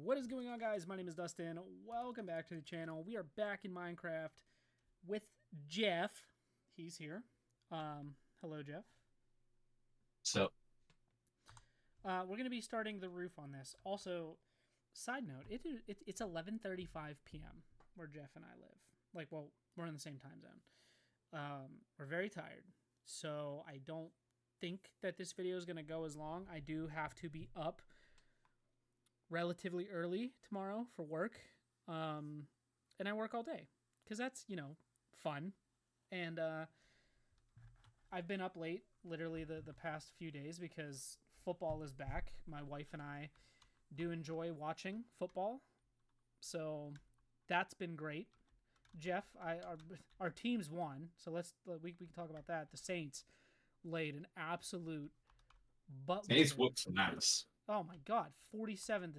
What is going on, guys? My name is Dustin. Welcome back to the channel. We are back in Minecraft with Jeff. He's here. Hello, Jeff. So We're going to be starting the roof on this. Also, side note, it's 11:35 p.m. where Jeff and I live. We're in the same time zone. We're very tired, so I don't think that this video is going to go as long. I do have to be up relatively early tomorrow for work, and I work all day because that's fun. And I've been up late literally the past few days because football is back. My wife and I do enjoy watching football, so that's been great. Jeff, our teams won, so we can talk about that. The Saints laid an absolute butt Ace whooping. whoops some ass. Oh my god, 47-10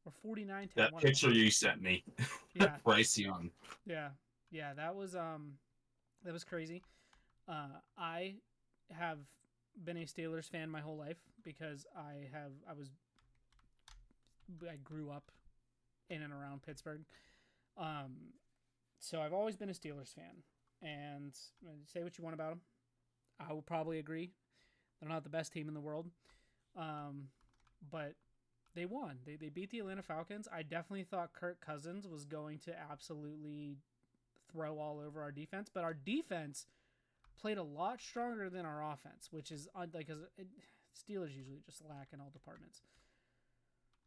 or 49-10, That one of them. picture you sent me, Yeah, Bryce Young. yeah, yeah. That was crazy. I have been a Steelers fan my whole life because I grew up in and around Pittsburgh. So I've always been a Steelers fan. And say what you want about them, I will probably agree. They're not the best team in the world, but they won. They beat the Atlanta Falcons. I definitely thought Kirk Cousins was going to absolutely throw all over our defense, but our defense played a lot stronger than our offense, which is because Steelers usually just lack in all departments.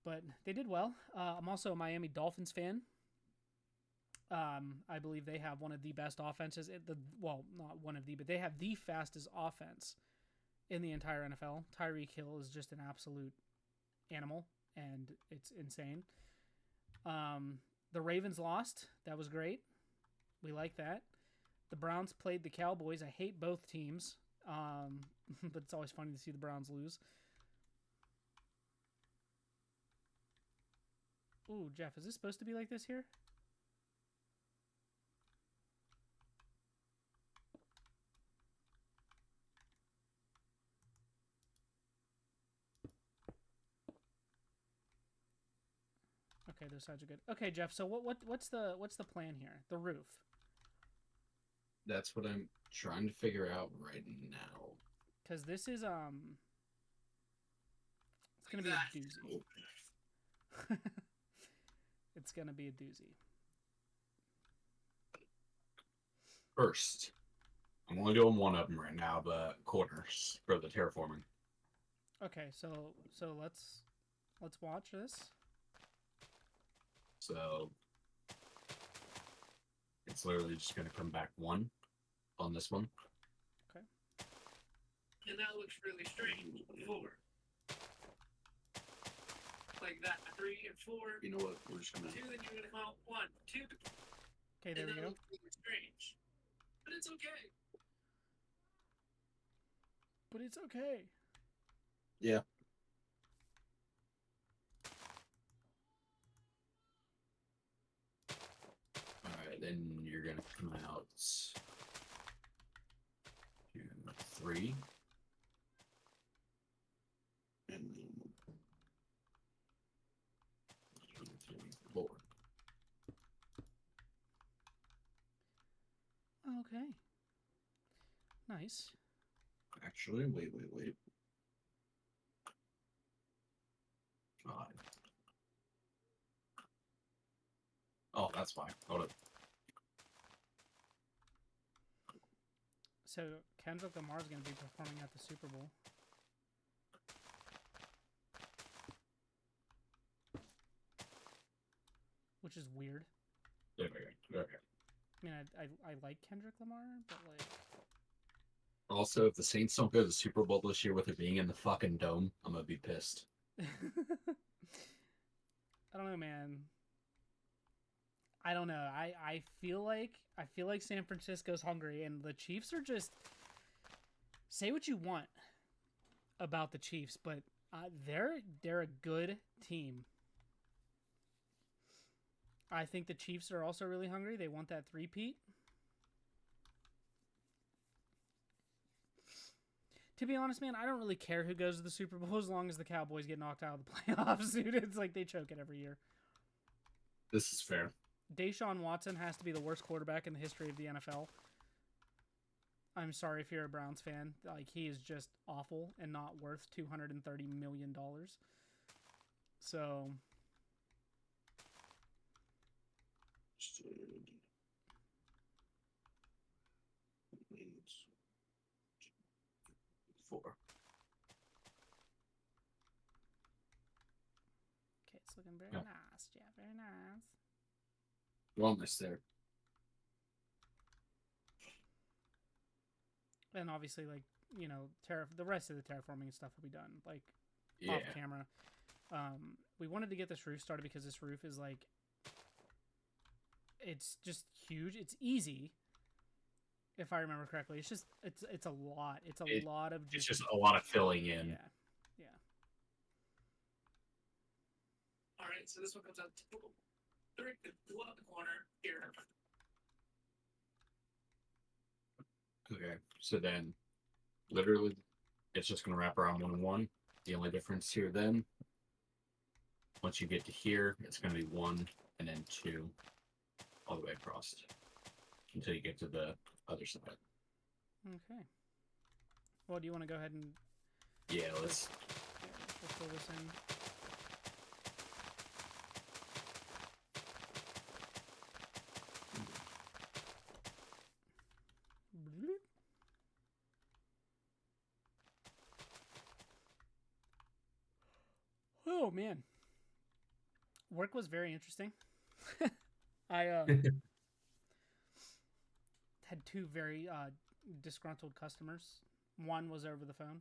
But they did well. I'm also a Miami Dolphins fan. I believe they have one of the best offenses. Not one of the, but they have the fastest offense in the entire NFL. Tyreek Hill is just an absolute animal, and it's insane. The Ravens lost. That was great. We like that. The Browns played the Cowboys. I hate both teams, but it's always funny to see the Browns lose. Ooh, Jeff, is this supposed to be like this here? Okay, those sides are good. Okay, Jeff. So what's the plan here? The roof. That's what I'm trying to figure out right now. Because this is it's gonna be a doozy. It's gonna be a doozy. First, I'm only doing one of them right now, but corners for the terraforming. Okay, so let's watch this. So it's literally just going to come back one on this one. Okay. And that looks really strange. Four. Like that. 3 and 4. You know what? We're just going 2, to. then you're going to count 1, 2. Okay, there And we that go. looks really strange. But it's okay. But it's okay. Yeah. Alright, then you're going to come out 2, 3. And then 2, 3, 4. Okay. Nice. Actually, wait. 5. Oh, that's fine. Hold it. So Kendrick Lamar is going to be performing at the Super Bowl. Which is weird. There we go. Okay. I mean, I like Kendrick Lamar, but like, Also, if the Saints don't go to the Super Bowl this year with it being in the fucking dome, I'm gonna be pissed. I don't know, man. I don't know. I feel like San Francisco's hungry, and the Chiefs are just, say what you want about the Chiefs, but they're a good team. I think the Chiefs are also really hungry. They want that three-peat. To be honest, man, I don't really care who goes to the Super Bowl as long as the Cowboys get knocked out of the playoffs, dude. It's like they choke it every year. This is fair. Deshaun Watson has to be the worst quarterback in the history of the NFL. I'm sorry if you're a Browns fan. Like, he is just awful and not worth $230 million. So... Four. Okay, it's looking very nice, Jeff. Very nice. We're almost there. And obviously, like, you know, the rest of the terraforming and stuff will be done, like, Yeah. off camera. We wanted to get this roof started because this roof is, like, it's just huge. It's easy, if I remember correctly. It's just, it's a lot. It's a lot of just... It's just a lot of filling in. Yeah. Yeah. All right, so this one comes out to two on the corner here. Okay, so then, literally, it's just going to wrap around 1 and 1. The only difference here then, once you get to here, it's going to be 1 and then 2 all the way across until you get to the other side. Okay. Well, do you want to go ahead and... Yeah, let's... Yeah, we'll fill this in. Oh, man. Work was very interesting. I had 2 very disgruntled customers. One was over the phone.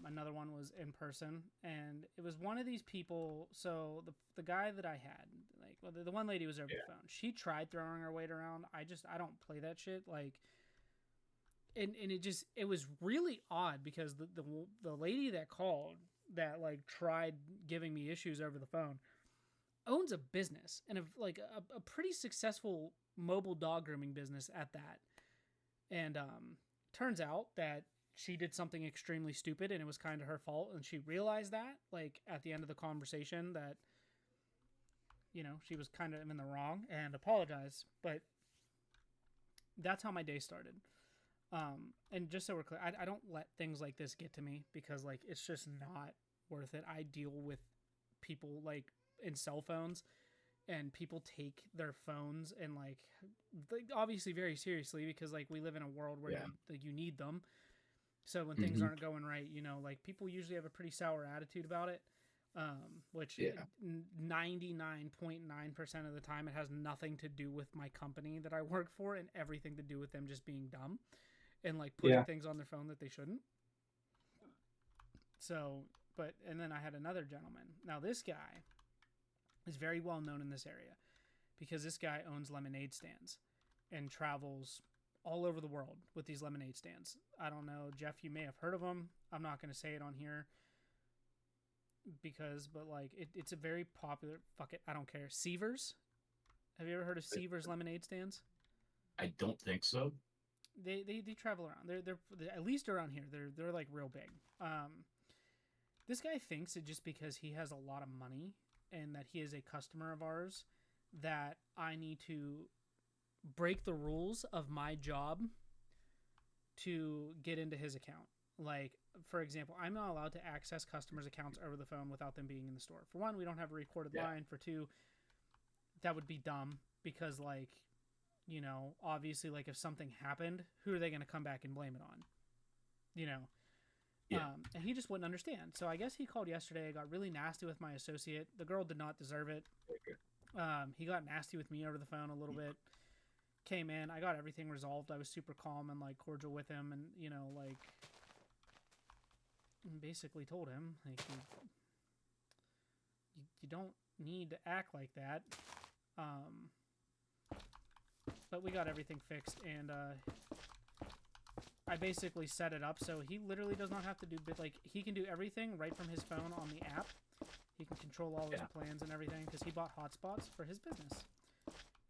Another one was in person. And it was one of these people. So the guy that I had, like, well, the one lady was over the phone. She tried throwing her weight around. I don't play that shit. Like, and it was really odd because the lady that called that, like, tried giving me issues over the phone owns a business, and a pretty successful mobile dog grooming business at that. And turns out that she did something extremely stupid, and it was kind of her fault, and she realized that, like, at the end of the conversation, that, you know, she was kind of in the wrong, and apologized. But that's how my day started. And just so we're clear, I don't let things like this get to me, because, like, it's just not worth it. I deal with people, like, in cell phones, and people take their phones and, like obviously very seriously, because, like, we live in a world where you need them. So when things aren't going right, you know, like, people usually have a pretty sour attitude about it, which 99.9% of the time it has nothing to do with my company that I work for, and everything to do with them just being dumb and, like, putting things on their phone that they shouldn't. So, and then I had another gentleman. Now, this guy is very well known in this area because this guy owns lemonade stands and travels all over the world with these lemonade stands. I don't know, Jeff, you may have heard of them. I'm not going to say it on here but, like, it's a very popular, fuck it, I don't care. Seavers. Have you ever heard of Seavers lemonade stands? I don't think so. They travel around. They're at least around here. They're like real big. This guy thinks that just because he has a lot of money and that he is a customer of ours, that I need to break the rules of my job to get into his account. Like, for example, I'm not allowed to access customers' accounts over the phone without them being in the store. For one, we don't have a recorded line. For two, that would be dumb because, like, you know, obviously, like, if something happened, who are they going to come back and blame it on? You know? And he just wouldn't understand. So I guess he called yesterday. I got really nasty with my associate. The girl did not deserve it. He got nasty with me over the phone a little bit. Came in. I got everything resolved. I was super calm and, like, cordial with him, and, you know, like, basically told him, like, you don't need to act like that. But we got everything fixed, and I basically set it up so he literally does not have to do he can do everything right from his phone on the app. He can control all his plans and everything because he bought hotspots for his business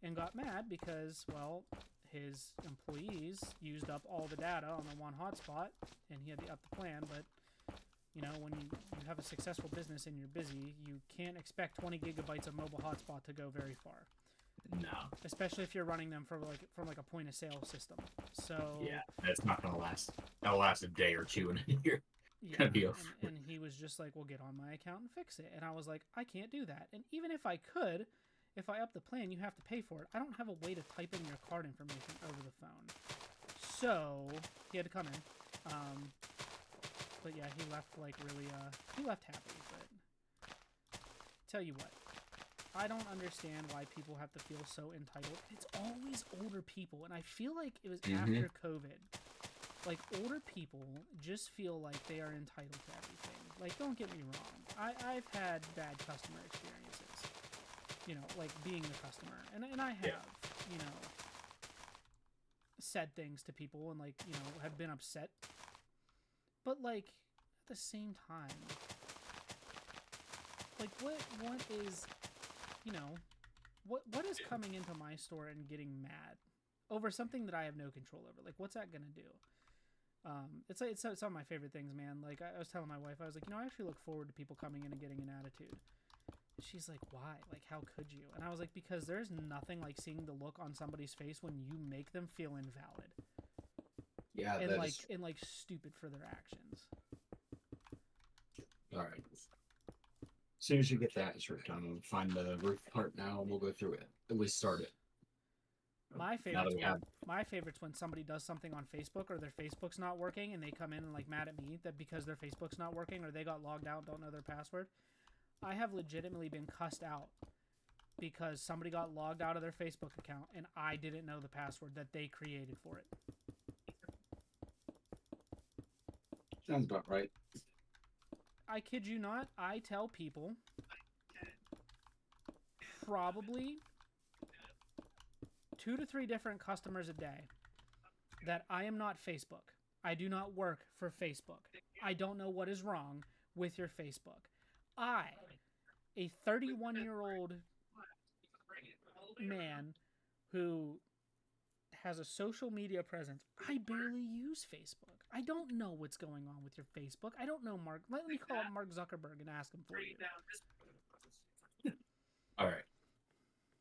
and got mad because, well, his employees used up all the data on the one hotspot, and he had to up the plan. But you know, when you have a successful business and you're busy, you can't expect 20 gigabytes of mobile hotspot to go very far. No. Especially if you're running them from like a point of sale system. So Yeah, that's not gonna last. That'll last a day or two, and you're yeah, gonna be over. and he was just like, "Well, get on my account and fix it." And I was like, "I can't do that." And even if I could, if I up the plan, you have to pay for it. I don't have a way to type in your card information over the phone. So he had to come in. But yeah, he left like really. He left happy. But tell you what, I don't understand why people have to feel so entitled. It's always older people, and I feel like it was after COVID. Like, older people just feel like they are entitled to everything. Like, don't get me wrong. I've had bad customer experiences. You know, like being the customer. And I have, you know, said things to people and, like, you know, have been upset. But, like, at the same time, like, what is, you know, what is coming into my store and getting mad over something that I have no control over? Like, what's that gonna do? It's some of my favorite things, man. Like, I was telling my wife, I was like, you know, I actually look forward to people coming in and getting an attitude. She's like, why? Like, how could you? And I was like, because there's nothing like seeing the look on somebody's face when you make them feel invalid. Yeah, and like stupid for their actions. All right. As soon as you get that shirt done, we'll find the roof part now, and we'll go through it. At least start it. My favorite's when somebody does something on Facebook or their Facebook's not working and they come in and like mad at me that because their Facebook's not working or they got logged out, don't know their password. I have legitimately been cussed out because somebody got logged out of their Facebook account and I didn't know the password that they created for it. Sounds about right. I kid you not, I tell people probably 2 to 3 different customers a day that I am not Facebook. I do not work for Facebook. I don't know what is wrong with your Facebook. I, a 31-year-old man who has a social media presence, I barely use Facebook. I don't know what's going on with your Facebook. I don't know Mark. Let me call up Mark Zuckerberg and ask him for you. All right.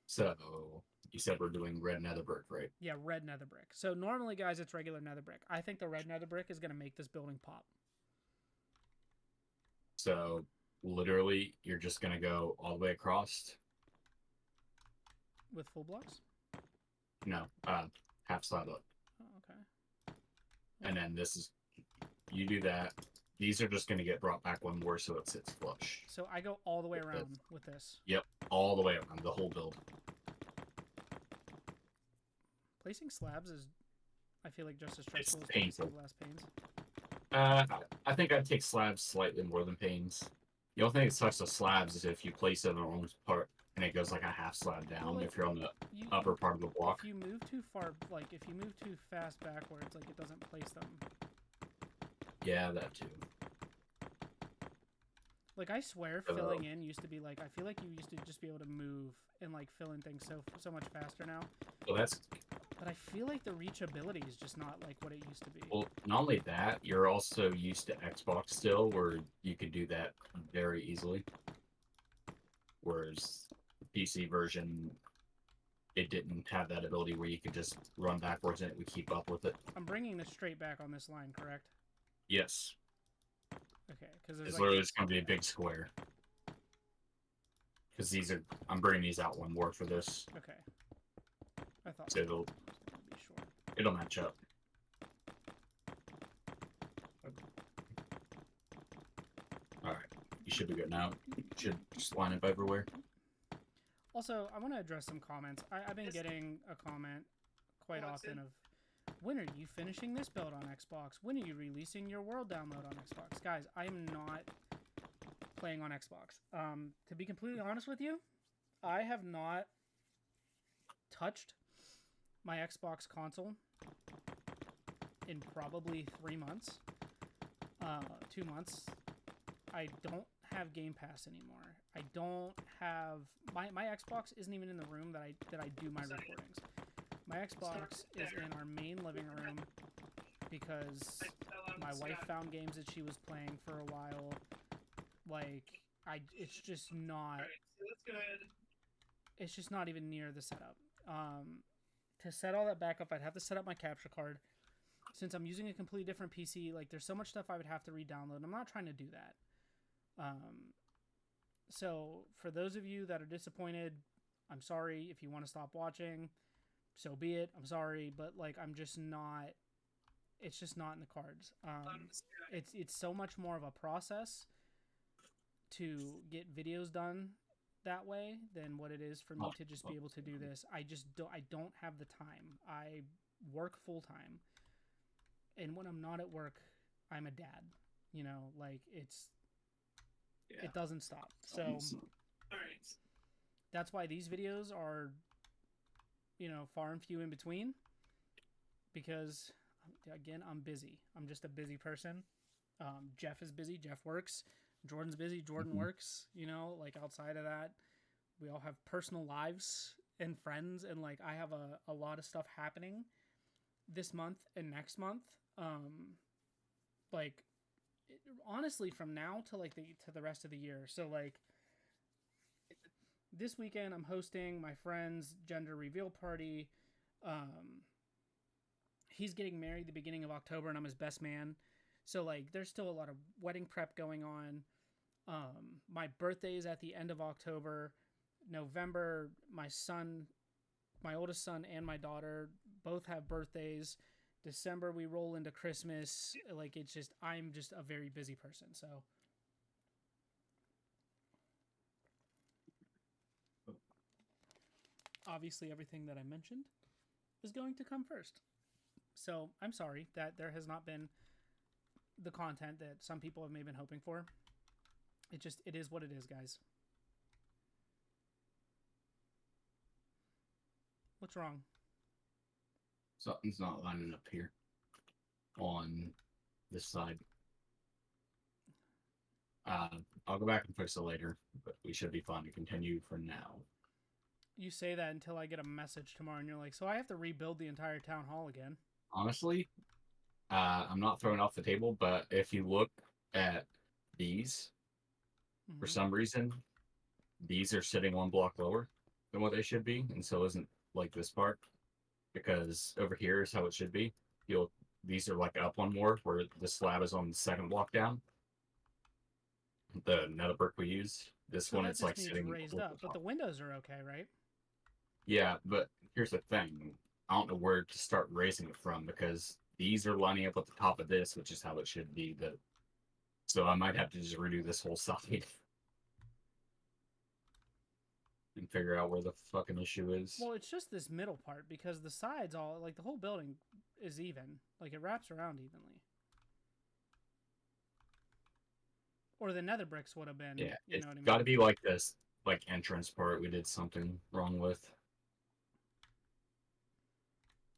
So you said we're doing red nether brick, right? Yeah, red nether brick. So normally, guys, it's regular nether brick. I think the red nether brick is going to make this building pop. So literally, you're just going to go all the way across? With full blocks? No, half slab up. Oh, okay. And then this is, you do that. These are just going to get brought back one more so it sits flush. So I go all the way around with this. Yep, all the way around, the whole build. Placing slabs is, I feel like, just as stressful as painful. placing glass panes. I think I'd take slabs slightly more than panes. The only thing that sucks with slabs is if you place it on the wrong part and it goes like a half slab down. Well, if you're on the upper part of the block. If you move too far, like if you move too fast backwards, like it doesn't place them. Yeah, that too. Like I swear, filling in used to be like, I feel like you used to just be able to move and like fill in things so much faster now. Well, that's. But I feel like the reachability is just not like what it used to be. Well, not only that, you're also used to Xbox still, where you could do that very easily. Whereas PC version, it didn't have that ability where you could just run backwards and it would keep up with it. I'm bringing this straight back on this line, correct? Yes. Okay, because It's literally just going to be a big square. Because these are, I'm bringing these out one more for this. Okay. I thought So it'll, be sure. it'll match up. Alright, you should be good now. You should just line up everywhere. Also, I want to address some comments. I've been getting a comment quite often of, when are you finishing this build on Xbox? When are you releasing your world download on Xbox? Guys, I am not playing on Xbox. To be completely honest with you, I have not touched my Xbox console in probably 3 months. 2 months. I don't have Game Pass anymore. I don't have my Xbox isn't even in the room that I do my recordings. My Xbox is in our main living room because my wife found games that she was playing for a while. Like, it's just not. Alright, so let's go ahead. It's just not even near the setup. To set all that back up, I'd have to set up my capture card. Since I'm using a completely different PC, like there's so much stuff I would have to re-download. I'm not trying to do that. So for those of you that are disappointed, I'm sorry. If you want to stop watching, so be it. I'm sorry, but like I'm just not. It's just not in the cards. It's so much more of a process to get videos done that way than what it is for me to just be able to do this. I don't have the time. I work full time, and when I'm not at work, I'm a dad. You know, like it doesn't stop. So Alright. that's why these videos are, far and few in between, because again, I'm busy. I'm just a busy person. Jeff is busy. Jeff works. Jordan's busy. Jordan works. Like outside of that, we all have personal lives and friends, and like I have a lot of stuff happening this month and next month. Like honestly, from now to like to the rest of the year. So like this weekend, I'm hosting my friend's gender reveal party. He's getting married the beginning of October, and I'm his best man. So like there's still a lot of wedding prep going on. My birthday is at the end of October. November, my oldest son and my daughter both have birthdays. December, we roll into Christmas. Like I'm just a very busy person. So obviously everything that I mentioned is going to come first. So I'm sorry that there has not been the content that some people have maybe been hoping for. It is what it is, guys. What's wrong? Something's not lining up here on this side. I'll go back and fix it later, but we should be fine to continue for now. You say that until I get a message tomorrow, and you're like, so I have to rebuild the entire town hall again. Honestly, I'm not throwing off the table, but if you look at these, for some reason, these are sitting one block lower than what they should be, and so isn't like this part, because over here is how it should be. These are like up one more, where the slab is on the second block down. The nether brick we use. This So one, that it's just like needs sitting raised over up, the but top. the windows are okay, right? Yeah, but here's the thing. I don't know where to start raising it from, because these are lining up with the top of this, which is how it should be. So I might have to just redo this whole side and figure out where the fucking issue is. Well, it's just this middle part, because the sides all, like the whole building is even. Like it wraps around evenly. Or the nether bricks would have been, Yeah, you it's know what I mean? got to be like this, like entrance part we did something wrong with.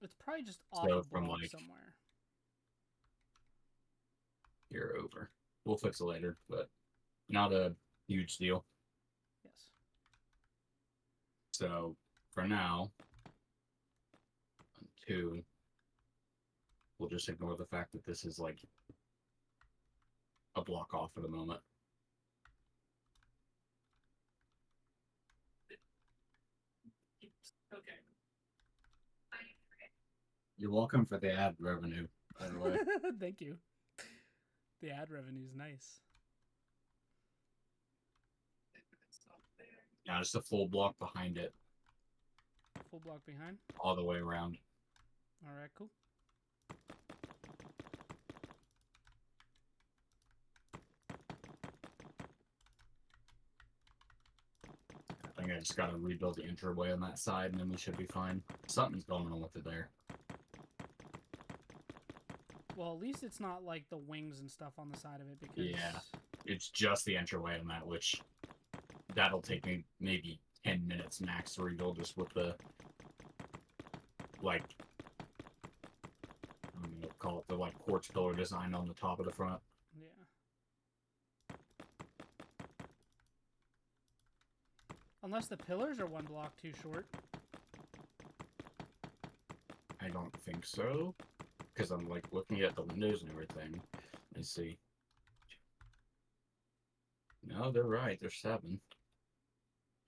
It's probably just So off a from, block like, somewhere. Here over. We'll fix it later, but not a huge deal. Yes. So for now, 2, we'll just ignore the fact that this is like a block off for the moment. Okay. You're welcome for the ad revenue, by the way. Thank you. The ad revenue is nice. Yeah, just a full block behind it, Full block behind. all the way around. All right, cool. I think I just gotta rebuild the entryway on that side, and then we should be fine. Something's going on with it there. Well, at least it's not like the wings and stuff on the side of it, because Yeah. It's just the entryway on that, which that'll take me maybe 10 minutes max to rebuild, just with the, like, I'm gonna call it the, like, quartz pillar design on the top of the front. Yeah. Unless the pillars are one block too short. don't think so. Because I'm like looking at the windows and everything. Let's see. No, they're right. They're 7.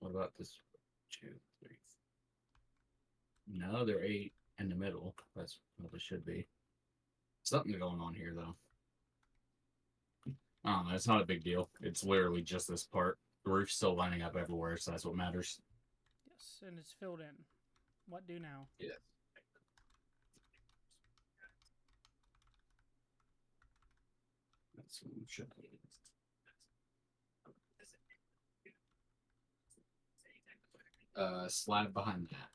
What about this? 2, 3. No, they're 8 in the middle. That's what they should be. Something going on here, though. I don't know. It's not a big deal. It's literally just this part. The roof's still lining up everywhere, so that's what matters. Yes, and it's filled in. What do now? Yes. That's what we should be. Slab behind that,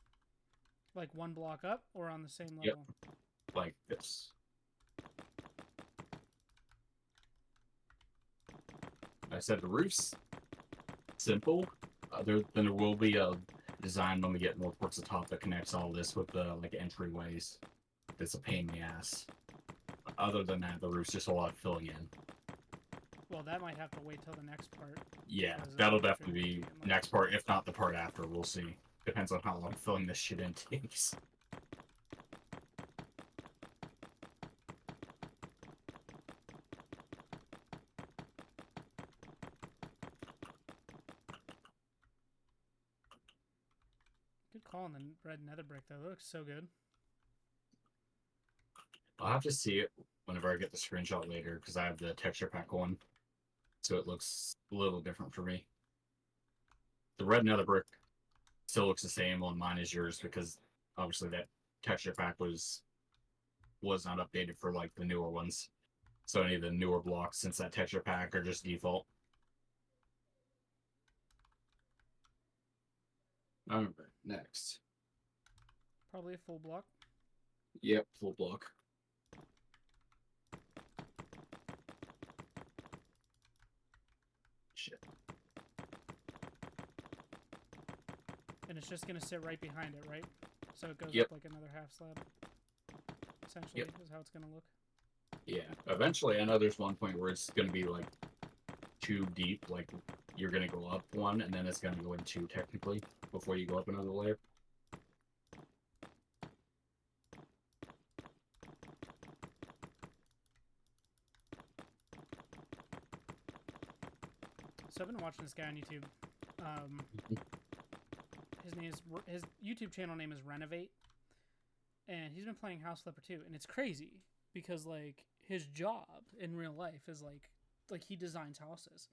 Like one block up or on the same Yep. level? like this. I said the roof's simple. There will be a design when we get more towards the top that connects all this with the like entryways. That's a pain in the ass. Other than that, the roof's just a lot of filling in. Well, that might have to wait till the next part. Yeah, Because that'll it's gonna definitely be take, like- next part, if not the part after. We'll see. Depends on how long filling this shit in takes. Good call on the red nether brick, though. That looks so good. I'll have to see it whenever I get the screenshot later because I have the texture pack one, so it looks a little different for me. The red nether brick still looks the same on mine as yours because obviously that texture pack was not updated for like the newer ones. So any of the newer blocks since that texture pack are just default. Alright, next. Probably a full block. Yep, full block. Shit. And it's just going to sit right behind it, right? So it goes Yep. up like another half slab. Essentially, Yep. is how it's going to look. Yeah, eventually I know there's one point where it's gonna be like too deep, like you're gonna go up one and then it's gonna go in 2 technically before you go up another layer. So I've been watching this guy on YouTube. His YouTube channel name is Renovate, and he's been playing House Flipper 2, and it's crazy because like his job in real life is like he designs houses,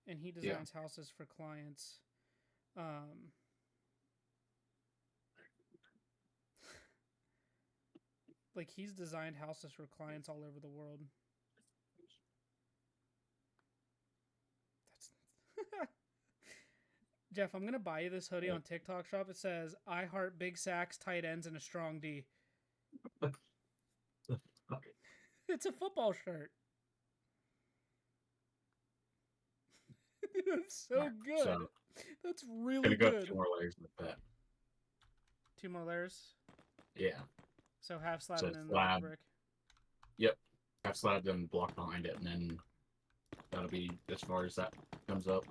and he designs houses for clients. Like he's designed houses for clients all over the world. That's Jeff, I'm gonna buy you this hoodie on TikTok Shop. It says "I heart big sacks, tight ends, and a strong D." It's a football shirt. That's so Alright, good. so That's really gonna go good. 2 more layers with that. 2 more layers. Yeah. So half slab So and then slab. the brick. Half slab then block behind it and then that'll be as far as that comes up.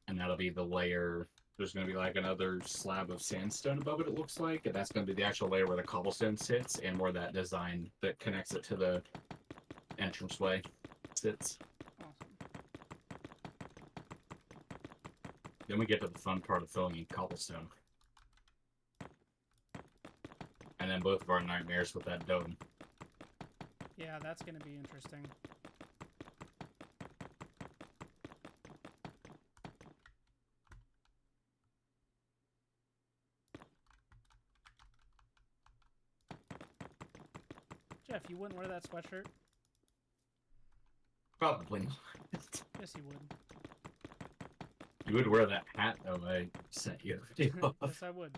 And that'll be the layer. There's gonna be like another slab of sandstone above it looks like, and that's gonna be the actual layer where the cobblestone sits and where that design that connects it to the entranceway sits. Awesome. Then we get to the fun part of filling in cobblestone. And then both of our nightmares with that dome. Yeah, that's gonna be interesting. Jeff, you wouldn't wear that sweatshirt? Probably not. Yes, you would. You would wear that hat though I sent you a video of. Yes, I would.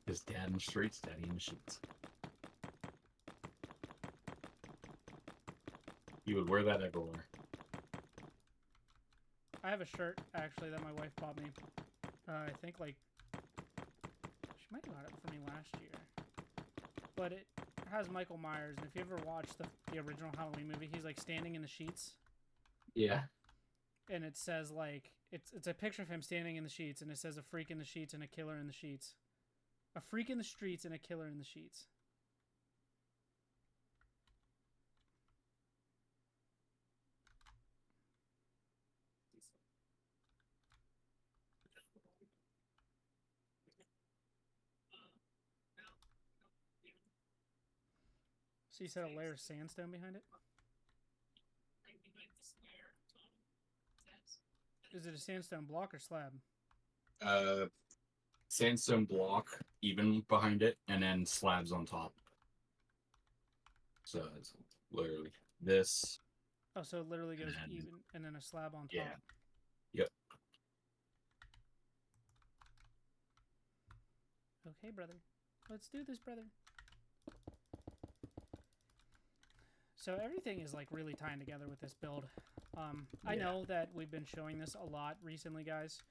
His dad in the streets, daddy in the sheets. You would wear that everywhere. I have a shirt actually that my wife bought me. I think like she might have got it for me last year, but it has Michael Myers. And if you ever watched the original Halloween movie, he's like standing in the sheets, Yeah. and it says like it's a picture of him standing in the sheets, and it says a freak in the sheets and a killer in the sheets. A freak in the streets and a killer in the sheets. So you said a layer of sandstone behind it? Is it a sandstone block or slab? Sandstone block even behind it, and then slabs on top. So it's literally this. Oh, so it literally goes And- even and then a slab on top. Yeah. Yep. Okay, brother. Let's do this, brother. So everything is like really tying together with this build. I Yeah. know that we've been showing this a lot recently, guys.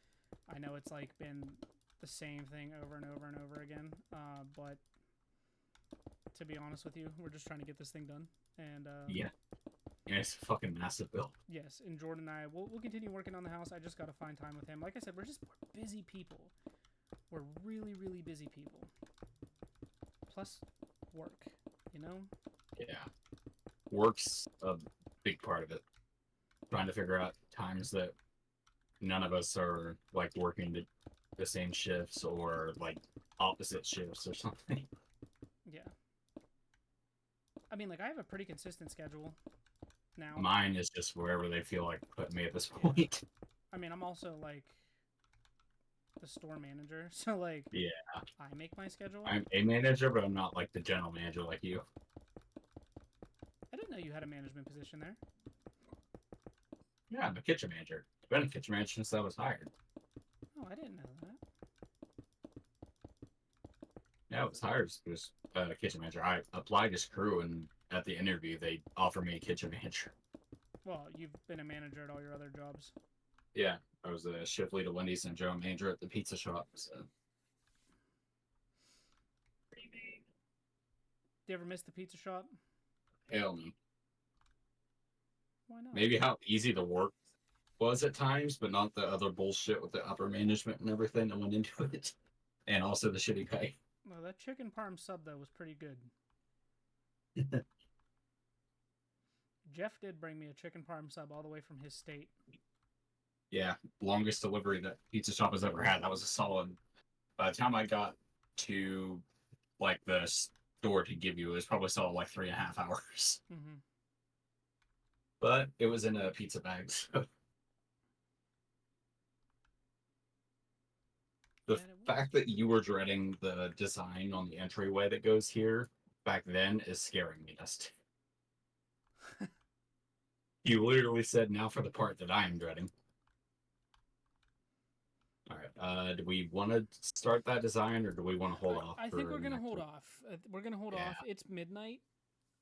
I know it's like been the same thing over and over and over again. But to be honest with you, we're just trying to get this thing done. And Yeah. And it's a fucking massive build. yes, and Jordan and I, we'll continue working on the house. I just got to find time with him. Like I said, we're busy people. We're really, really busy people. Plus, work, you know? Yeah. Work's a big part of it. Trying to figure out times that none of us are like working the same shifts or like opposite shifts or something. Yeah. I mean, like, I have a pretty consistent schedule now. Mine is just wherever they feel like putting me at this Yeah. point. I mean, I'm also, like, the store manager, so, like, Yeah. I make my schedule. I'm a manager, but I'm not like the general manager like you. I didn't know you had a management position there. Yeah, I'm a kitchen manager. I've been a kitchen manager since I was hired. Oh, I didn't know that. Yeah, I was hired as a kitchen manager. I applied as crew, and at the interview, they offered me a kitchen manager. Well, you've been a manager at all your other jobs. Yeah, I was a shift lead at Wendy's and general manager at the pizza shop. So. Do you ever miss the pizza shop? Hell no. Why not? Maybe how easy the work was at times, but not the other bullshit with the upper management and everything that went into it. And also the shitty pay. Well, that chicken parm sub, though, was pretty good. Jeff did bring me a chicken parm sub all the way from his state. Yeah, longest delivery that pizza shop has ever had. That was a solid. By the time I got to like the store to give you, it was probably solid like 3.5 hours. Mm-hmm. But it was in a pizza bag. So. The fact that you were dreading the design on the entryway that goes here back then is scaring me, Dustin. You literally said now for the part that I am dreading. All right. Do we want to start that design, or do we want to hold off? I think for we're gonna next hold week? off. We're gonna hold Yeah. off. It's midnight.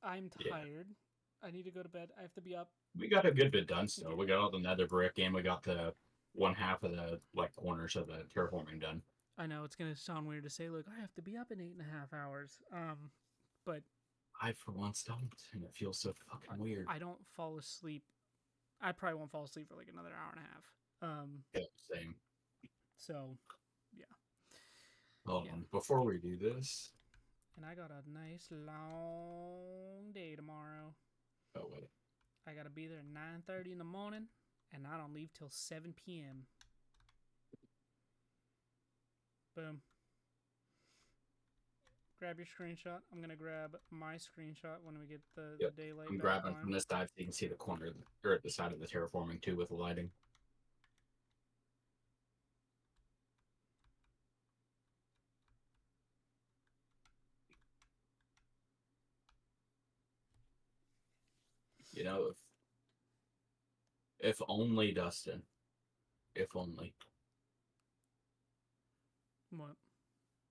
I'm Yeah. tired. I need to go to bed. I have to be up. We got a good bit done still. Yeah. We got all the nether brick, and we got the one half of the like corners of the terraforming done. I know it's gonna sound weird to say, look, I have to be up in 8.5 hours. But I for once don't, and it feels so fucking weird. I don't fall asleep. I probably won't fall asleep for like another hour and a half. Yeah, same. So, Hold Yeah. on. Before we do this, and I got a nice long day tomorrow. oh wait, I gotta be there at 9:30 in the morning, and I don't leave till 7 p.m. Boom. Grab your screenshot. I'm gonna grab my screenshot when we get the Yep, daylight I'm back grabbing on. from this side so you can see the corner or at the side of the terraforming too with the lighting. You know, if only Dustin, if only. What?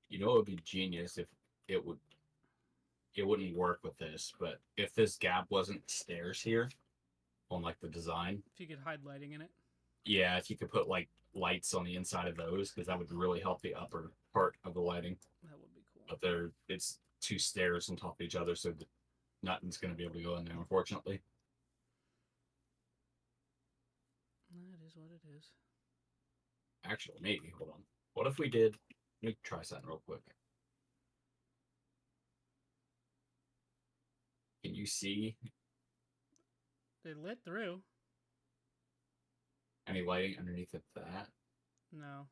You know, it would be genius if it would. It wouldn't work with this, but if this gap wasn't stairs here, on like the design, If you could hide lighting in it. yeah, if you could put like lights on the inside of those, because that would really help the upper part of the lighting. That would be cool. But it's two stairs on top of each other, so nothing's going to be able to go in there, unfortunately. That is what it is. Actually, maybe. Hold on. What if we did? Let me try something real quick. see It lit through. any lighting underneath of that? No.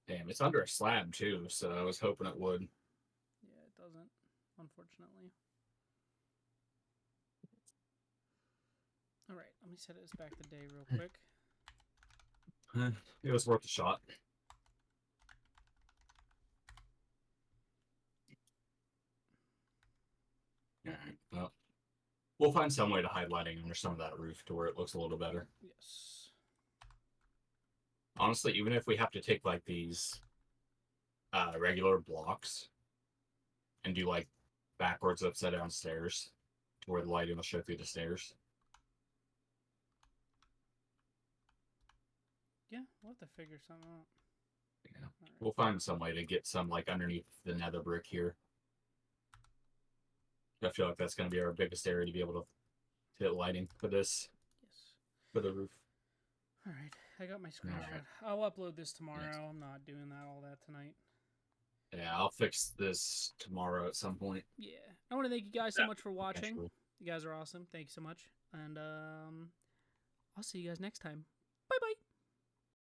Damn, it's under a slab too, so I was hoping it would. Yeah, it doesn't, unfortunately. All right, let me set this back to day real quick. It was worth a shot. Alright, well, we'll find some way to hide lighting under some of that roof to where it looks a little better. Yes. Honestly, even if we have to take like these regular blocks and do like backwards upside down stairs to where the lighting will show through the stairs. Yeah, we'll have to figure something out. Yeah. All right. We'll find some way to get some like underneath the nether brick here. I feel like that's going to be our biggest area to be able to hit lighting for this, Yes. for the roof. All right, I got my screenshot. Alright. I'll upload this tomorrow. I'm not doing all that tonight. Yeah, I'll fix this tomorrow at some point. Yeah, I want to thank you guys so much for watching. Actually. You guys are awesome. Thank you so much, and I'll see you guys next time.